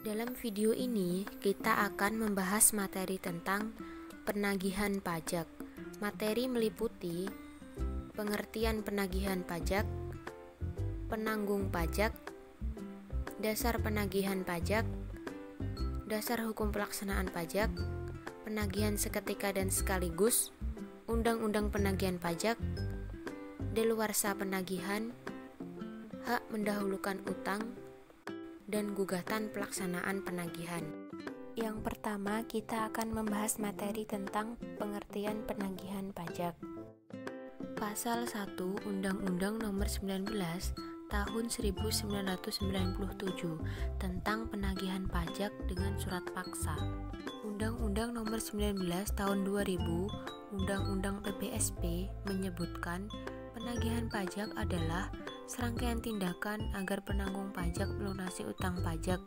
Dalam video ini, kita akan membahas materi tentang penagihan pajak. Materi meliputi pengertian penagihan pajak, penanggung pajak, dasar penagihan pajak, dasar hukum pelaksanaan pajak, penagihan seketika dan sekaligus, undang-undang penagihan pajak, daluarsa penagihan, hak mendahulukan utang, dan gugatan pelaksanaan penagihan. Yang pertama, kita akan membahas materi tentang pengertian penagihan pajak. Pasal 1 Undang-Undang Nomor 19 Tahun 1997 tentang penagihan pajak dengan surat paksa. Undang-Undang Nomor 19 Tahun 2000 Undang-Undang PPSP menyebutkan penagihan pajak adalah serangkaian tindakan agar penanggung pajak melunasi utang pajak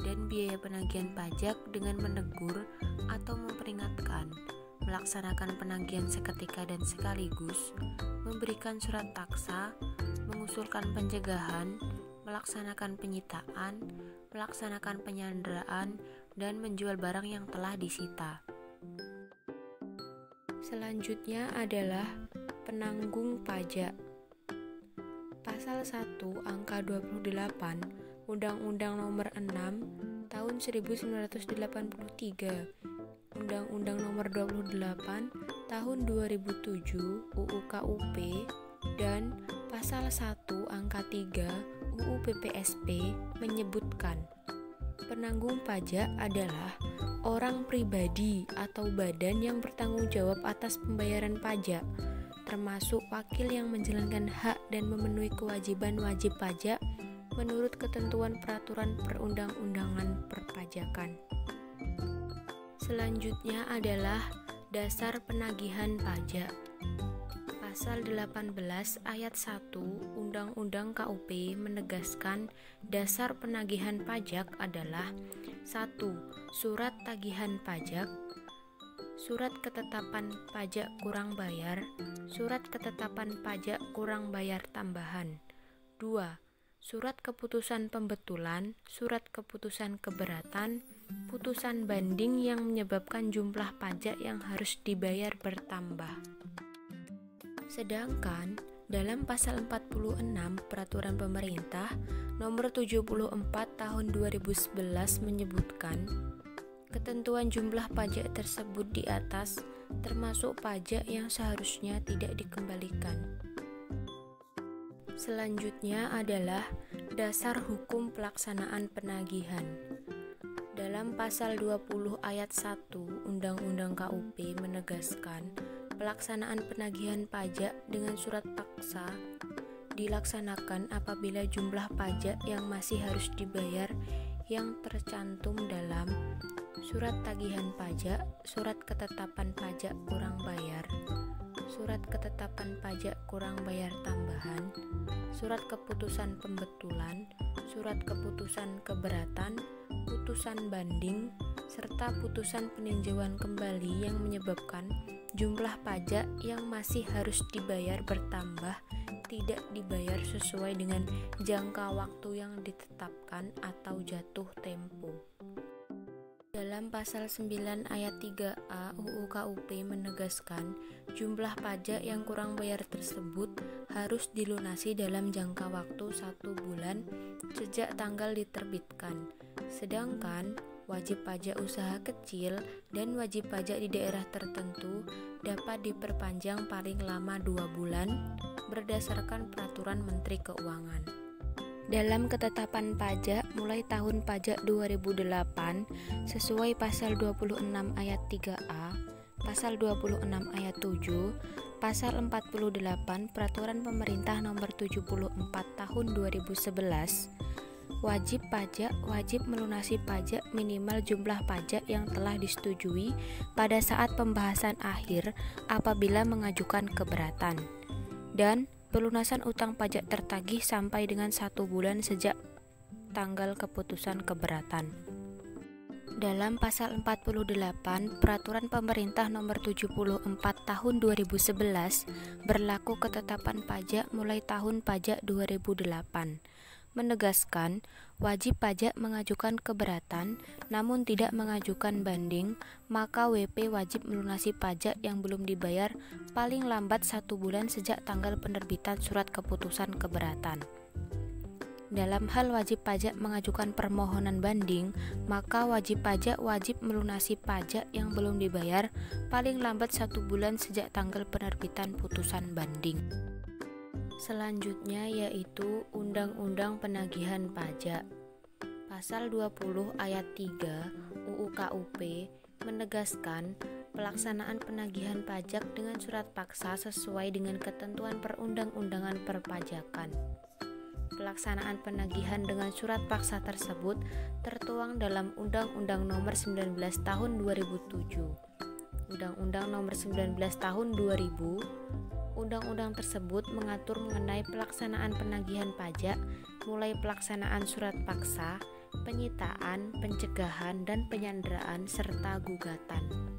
dan biaya penagihan pajak dengan menegur atau memperingatkan, melaksanakan penagihan seketika dan sekaligus, memberikan surat paksa, mengusulkan pencegahan, melaksanakan penyitaan, melaksanakan penyanderaan, dan menjual barang yang telah disita. Selanjutnya adalah penanggung pajak. Pasal 1 angka 28 Undang-Undang Nomor 6 Tahun 1983, Undang-Undang Nomor 28 Tahun 2007 UU KUP, dan Pasal 1 angka 3 UU PPSP menyebutkan penanggung pajak adalah orang pribadi atau badan yang bertanggung jawab atas pembayaran pajak, termasuk wakil yang menjalankan hak dan memenuhi kewajiban wajib pajak menurut ketentuan peraturan perundang-undangan perpajakan. Selanjutnya adalah dasar penagihan pajak. Pasal 18 ayat 1 Undang-Undang KUP menegaskan dasar penagihan pajak adalah 1. Surat tagihan pajak, surat ketetapan pajak kurang bayar, surat ketetapan pajak kurang bayar tambahan. 2. Surat keputusan pembetulan, surat keputusan keberatan, putusan banding yang menyebabkan jumlah pajak yang harus dibayar bertambah. Sedangkan dalam pasal 46 Peraturan Pemerintah Nomor 74 Tahun 2011 menyebutkan ketentuan jumlah pajak tersebut di atas termasuk pajak yang seharusnya tidak dikembalikan. Selanjutnya adalah dasar hukum pelaksanaan penagihan. Dalam pasal 20 ayat 1 Undang-Undang KUP menegaskan pelaksanaan penagihan pajak dengan surat paksa dilaksanakan apabila jumlah pajak yang masih harus dibayar yang tercantum dalam surat tagihan pajak, surat ketetapan pajak kurang bayar, surat ketetapan pajak kurang bayar tambahan, surat keputusan pembetulan, surat keputusan keberatan, putusan banding, serta putusan peninjauan kembali yang menyebabkan jumlah pajak yang masih harus dibayar bertambah tidak dibayar sesuai dengan jangka waktu yang ditetapkan atau jatuh tempo. Dalam pasal 9 ayat 3A UU KUP menegaskan jumlah pajak yang kurang bayar tersebut harus dilunasi dalam jangka waktu 1 bulan sejak tanggal diterbitkan. Sedangkan wajib pajak usaha kecil dan wajib pajak di daerah tertentu dapat diperpanjang paling lama 2 bulan berdasarkan peraturan Menteri Keuangan. Dalam ketetapan pajak mulai tahun pajak 2008 sesuai pasal 26 ayat 3A, pasal 26 ayat 7, pasal 48 Peraturan Pemerintah Nomor 74 Tahun 2011, wajib pajak wajib melunasi pajak minimal jumlah pajak yang telah disetujui pada saat pembahasan akhir apabila mengajukan keberatan, dan pelunasan utang pajak tertagih sampai dengan 1 bulan sejak tanggal keputusan keberatan. Dalam pasal 48 Peraturan Pemerintah Nomor 74 Tahun 2011 berlaku ketetapan pajak mulai tahun pajak 2008. menegaskan wajib pajak mengajukan keberatan namun tidak mengajukan banding, maka WP wajib melunasi pajak yang belum dibayar paling lambat 1 bulan sejak tanggal penerbitan surat keputusan keberatan. Dalam hal wajib pajak mengajukan permohonan banding, maka wajib pajak wajib melunasi pajak yang belum dibayar paling lambat 1 bulan sejak tanggal penerbitan putusan banding. Selanjutnya yaitu Undang-Undang Penagihan Pajak. Pasal 20 ayat 3 UU KUP menegaskan pelaksanaan penagihan pajak dengan surat paksa sesuai dengan ketentuan perundang-undangan perpajakan. Pelaksanaan penagihan dengan surat paksa tersebut tertuang dalam Undang-Undang Nomor 19 Tahun 2007. Undang-Undang Nomor 19 Tahun 2000. Undang-undang tersebut mengatur mengenai pelaksanaan penagihan pajak, mulai pelaksanaan surat paksa, penyitaan, pencegahan, dan penyanderaan serta gugatan.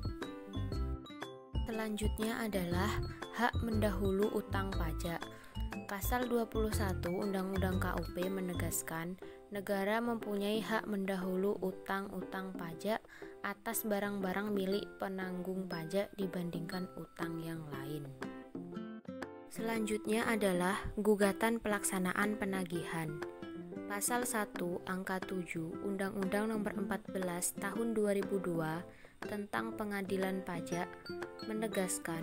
Selanjutnya adalah hak mendahulu utang pajak. Pasal 21 Undang-Undang KUP menegaskan negara mempunyai hak mendahulu utang-utang pajak atas barang-barang milik penanggung pajak dibandingkan utang yang lain. Selanjutnya adalah gugatan pelaksanaan penagihan. Pasal 1 angka 7 Undang-Undang Nomor 14 Tahun 2002 tentang Pengadilan Pajak menegaskan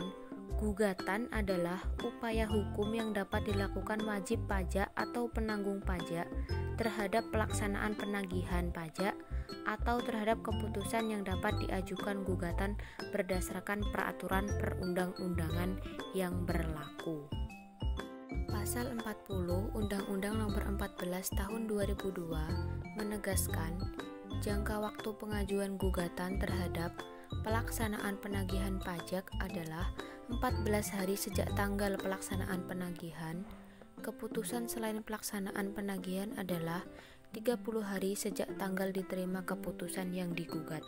gugatan adalah upaya hukum yang dapat dilakukan wajib pajak atau penanggung pajak terhadap pelaksanaan penagihan pajak atau terhadap keputusan yang dapat diajukan gugatan berdasarkan peraturan perundang-undangan yang berlaku. Pasal 40 Undang-Undang Nomor 14 Tahun 2002 menegaskan jangka waktu pengajuan gugatan terhadap pelaksanaan penagihan pajak adalah 14 hari sejak tanggal pelaksanaan penagihan. Keputusan selain pelaksanaan penagihan adalah 30 hari sejak tanggal diterima keputusan yang digugat.